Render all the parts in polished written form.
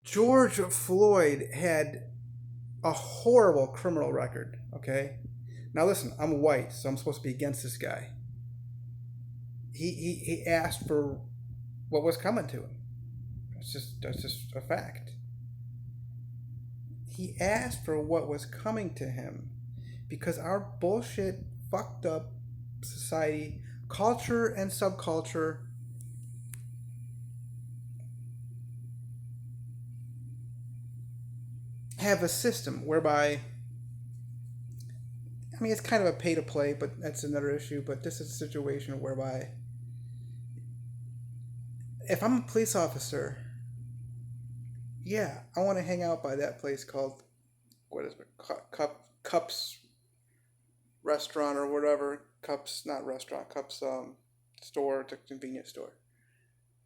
George Floyd had a horrible criminal record, okay? Now listen, I'm white, so I'm supposed to be against this guy. He asked for what was coming to him. That's just a fact. He asked for what was coming to him because our bullshit fucked up society, culture and subculture have a system whereby, I mean, it's kind of a pay to play, but that's another issue. But this is a situation whereby if I'm a police officer, yeah, I want to hang out by that place called, what is it, Cups restaurant or whatever. Cups, not restaurant, Cups store, it's a convenience store.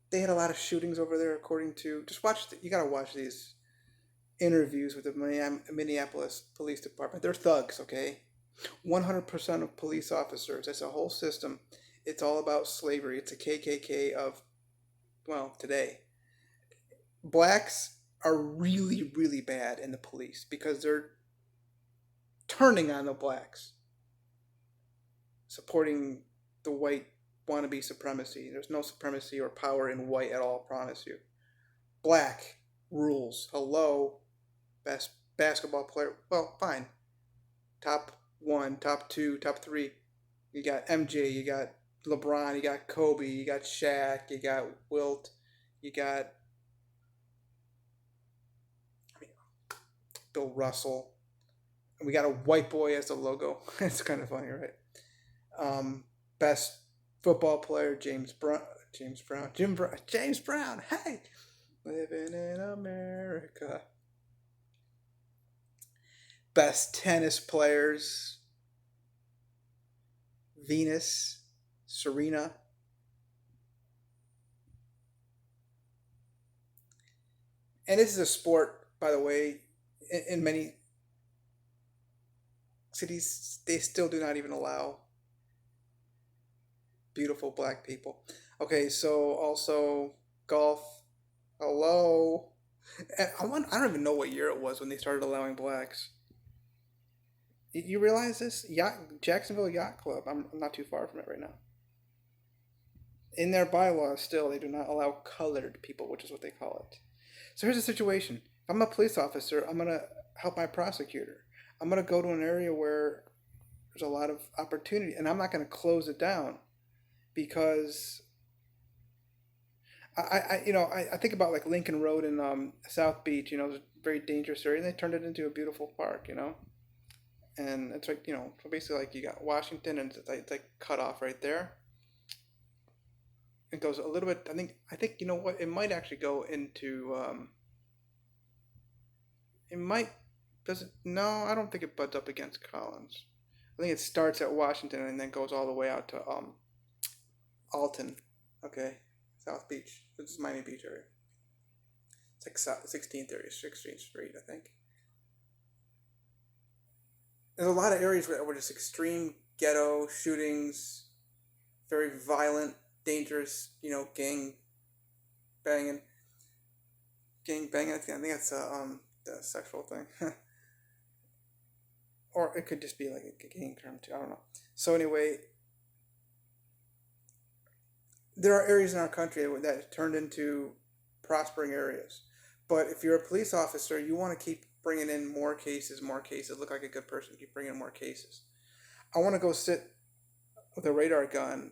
They had a lot of shootings over there, according to, just watch, you gotta watch these interviews with the Minneapolis Police Department. They're thugs, okay? 100% of police officers, that's a whole system. It's all about slavery. It's a KKK of, well, today. Blacks are really, really bad in the police because they're turning on the blacks, supporting the white wannabe supremacy. There's no supremacy or power in white at all, I promise you. Black rules. Hello, best basketball player. Well, fine. Top one, top two, top three. You got MJ, you got LeBron, you got Kobe, you got Shaq, you got Wilt, you got, I mean, Bill Russell. And we got a white boy as the logo. It's kind of funny, right? Best football player, James Brown. James Brown. Hey, living in America. Best tennis players, Venus, Serena. And this is a sport, by the way, in many cities, they still do not even allow beautiful black people. Okay, so also golf. Hello. I don't even know what year it was when they started allowing blacks. You realize this? Jacksonville Yacht Club. I'm not too far from it right now. In their bylaws, still, they do not allow colored people, which is what they call it. So here's the situation. If I'm a police officer, I'm going to help my prosecutor. I'm going to go to an area where there's a lot of opportunity, and I'm not going to close it down because I think about like Lincoln Road in South Beach. It's a very dangerous area, and they turned it into a beautiful park. And it's like, so basically like you got Washington, and it's like cut off right there. It goes a little bit. I think you know what? It might actually go into. It might. Does it? No, I don't think it butts up against Collins. I think it starts at Washington and then goes all the way out to Alton. Okay, South Beach. This is Miami Beach area. It's like 16th Street, I think. There's a lot of areas where just extreme ghetto shootings, very violent, dangerous, banging, gang banging. I think that's the sexual thing, or it could just be like a gang term too. I don't know. So anyway, there are areas in our country that turned into prospering areas. But if you're a police officer, you want to keep bringing in more cases, more cases. Look like a good person, keep bringing in more cases. I want to go sit with a radar gun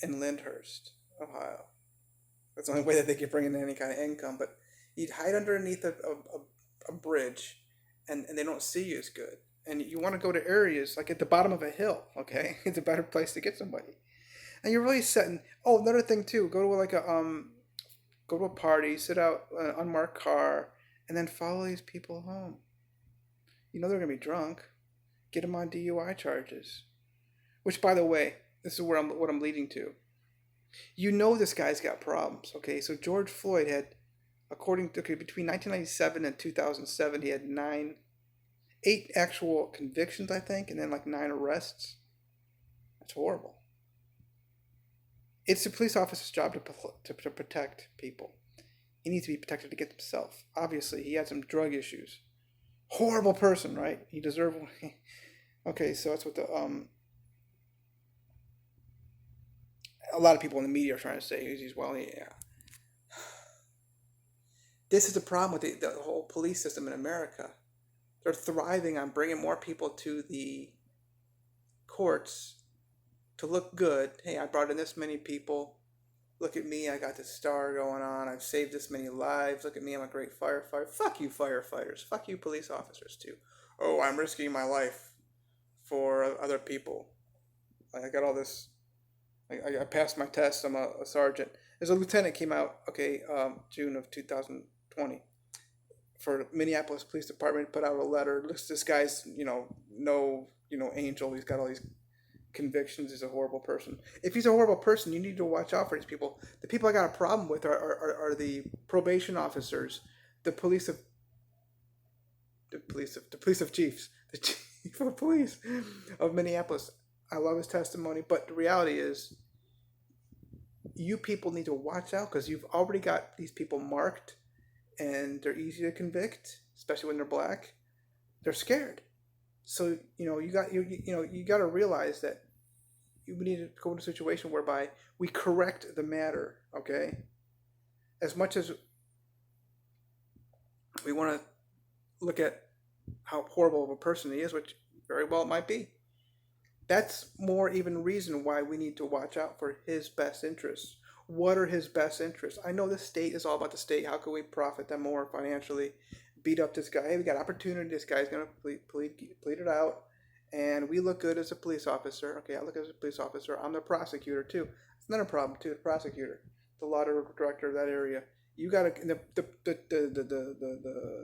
in Lyndhurst, Ohio. That's the only way that they could bring in any kind of income. But you'd hide underneath a bridge, and they don't see you as good. And you want to go to areas like at the bottom of a hill, okay? It's a better place to get somebody. And you're really setting. Oh, another thing too. Go to a party, sit out an unmarked car, and then follow these people home. You know they're gonna be drunk. Get them on DUI charges. Which, by the way, this is what I'm leading to. You know this guy's got problems. Okay, so George Floyd had, according to between 1997 and 2007, he had 8 actual convictions, I think, and then like 9 arrests. That's horrible. It's the police officer's job to protect people. He needs to be protected against himself. Obviously, he had some drug issues. Horrible person, right? He deserved. Okay, so that's what the a lot of people in the media are trying to say. He's well, yeah. This is the problem with the whole police system in America. They're thriving on bringing more people to the courts to look good. Hey, I brought in this many people. Look at me, I got this star going on. I've saved this many lives. Look at me, I'm a great firefighter. Fuck you, firefighters. Fuck you, police officers, too. Oh, I'm risking my life for other people. I got all this. I passed my test. I'm a sergeant. There's a lieutenant came out, okay, June of 2020, for Minneapolis Police Department, put out a letter. Looks, this guy's, no, angel. He's got all these convictions. He's a horrible person. If he's a horrible person, you need to watch out for these people. The people I got a problem with are the probation officers, the police of chiefs, the chief of police of Minneapolis. I love his testimony, but the reality is, you people need to watch out, because you've already got these people marked, and they're easy to convict, especially when they're black. They're scared. So you got to realize that we need to go into a situation whereby we correct the matter. Okay, as much as we want to look at how horrible of a person he is, which very well it might be, that's more even reason why we need to watch out for his best interests. What are his best interests? I know the state is all about the state. How can we profit them more financially? Beat up this guy. Hey, we got opportunity. This guy's going to plead it out. And we look good as a police officer. Okay, I look as a police officer. I'm the prosecutor, too. It's not a problem, too. The prosecutor, the law director of that area. You got to,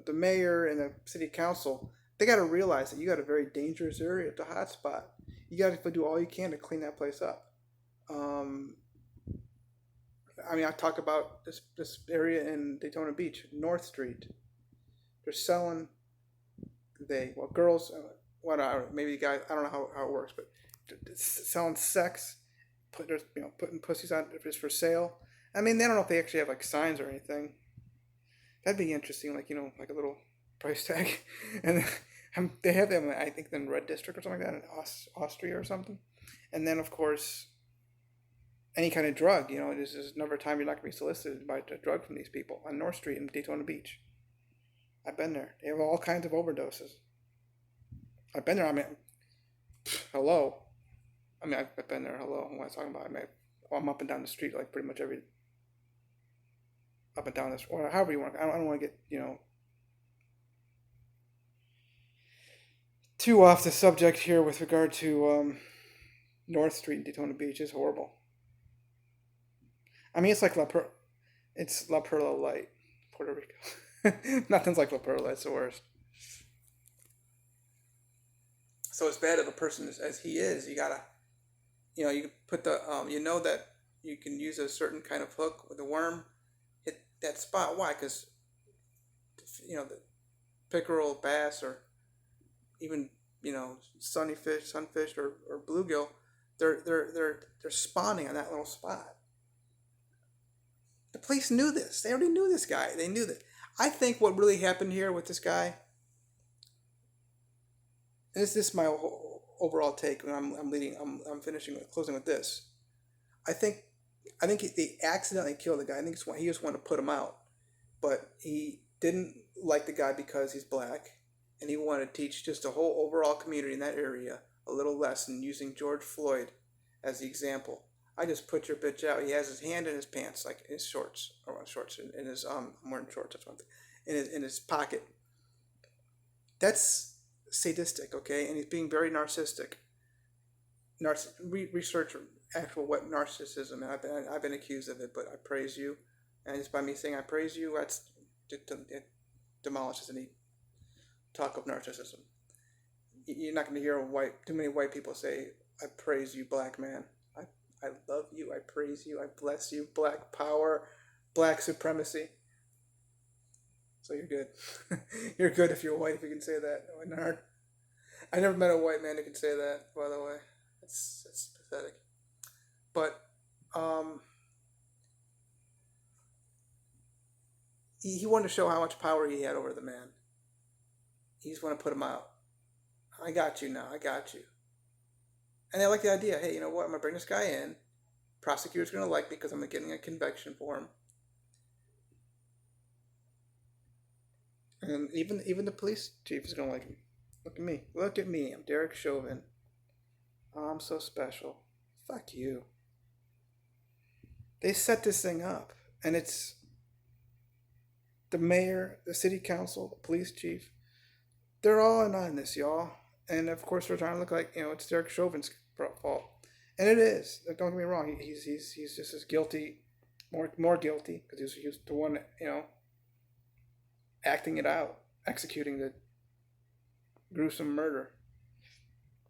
the mayor and the city council, they got to realize that you got a very dangerous area. It's a hot spot. You got to do all you can to clean that place up. I talk about this area in Daytona Beach, North Street. They're selling, girls, maybe guys, I don't know how it works, but selling sex, putting pussies on if it's for sale. They don't know if they actually have like signs or anything. That'd be interesting, like a little price tag, and they have them, I think, in Red District or something like that, in Austria or something. And then, of course, any kind of drug, there's never a time you're not going to be solicited by a drug from these people on North Street in Daytona Beach. I've been there. They have all kinds of overdoses. I've been there. Hello. I've been there. Hello. What am I talking about? I'm up and down the street, like pretty much up and down this, or however you want. I don't want to get, too off the subject here with regard to North Street in Daytona Beach. Is horrible. It's like it's La Perla Light, Puerto Rico. Nothing's like La Perla. It's the worst. So as bad of a person as he is, you gotta, you can put the, that you can use a certain kind of hook with a worm, hit that spot. Why? Because, the pickerel, bass, or even, sunfish or bluegill, they're spawning on that little spot. The police knew this. They already knew this guy. They knew that. I think what really happened here with this guy, and this is my overall take, and I'm closing with this. I think they accidentally killed the guy. I think he just wanted to put him out, but he didn't like the guy because he's black, and he wanted to teach just the whole overall community in that area a little lesson using George Floyd as the example. I just put your bitch out. He has his hand in his pants, like in his shorts, in his I'm wearing shorts. That's one thing. In his pocket. That's sadistic, okay? And he's being very narcissistic. Research actual what narcissism, and I've been accused of it, but I praise you, and just by me saying I praise you, it demolishes any talk of narcissism. You're not going to hear too many white people say, "I praise you, black man. I love you. I praise you. I bless you. Black power, black supremacy." So you're good. You're good if you're white, if you can say that. I never met a white man who can say that, by the way. It's pathetic. But he wanted to show how much power he had over the man. He just wanted to put him out. I got you now. I got you. And I like the idea. Hey, you know what? I'm gonna bring this guy in. Prosecutor's gonna like me because I'm getting a conviction for him. And even the police chief is gonna like me. Look at me. Look at me. I'm Derek Chauvin. Oh, I'm so special. Fuck you. They set this thing up, and it's the mayor, the city council, the police chief. They're all in on this, y'all. And of course, we're trying to look like it's Derek Chauvin's fault, and it is. Don't get me wrong. He's just as guilty, more guilty because he was the one acting it out, executing the gruesome murder.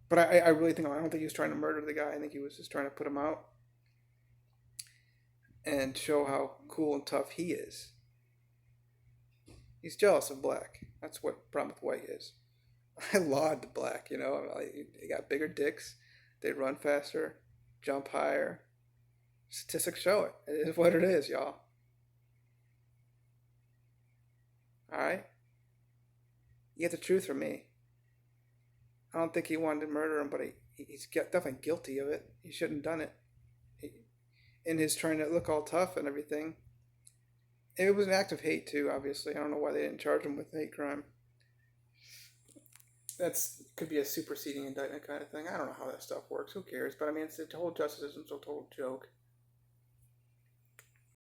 But I really think I don't think he was trying to murder the guy. I think he was just trying to put him out and show how cool and tough he is. He's jealous of black. That's what problem with white is. I laud the black. They got bigger dicks. They run faster, jump higher. Statistics show it. It is what it is, y'all. All right. You get the truth from me. I don't think he wanted to murder him, but he's definitely guilty of it. He shouldn't have done it. In his trying to look all tough and everything. It was an act of hate too, obviously. I don't know why they didn't charge him with hate crime. That's could be a superseding indictment kind of thing. I don't know how that stuff works. Who cares? But I mean, it's the whole justice system's a total joke.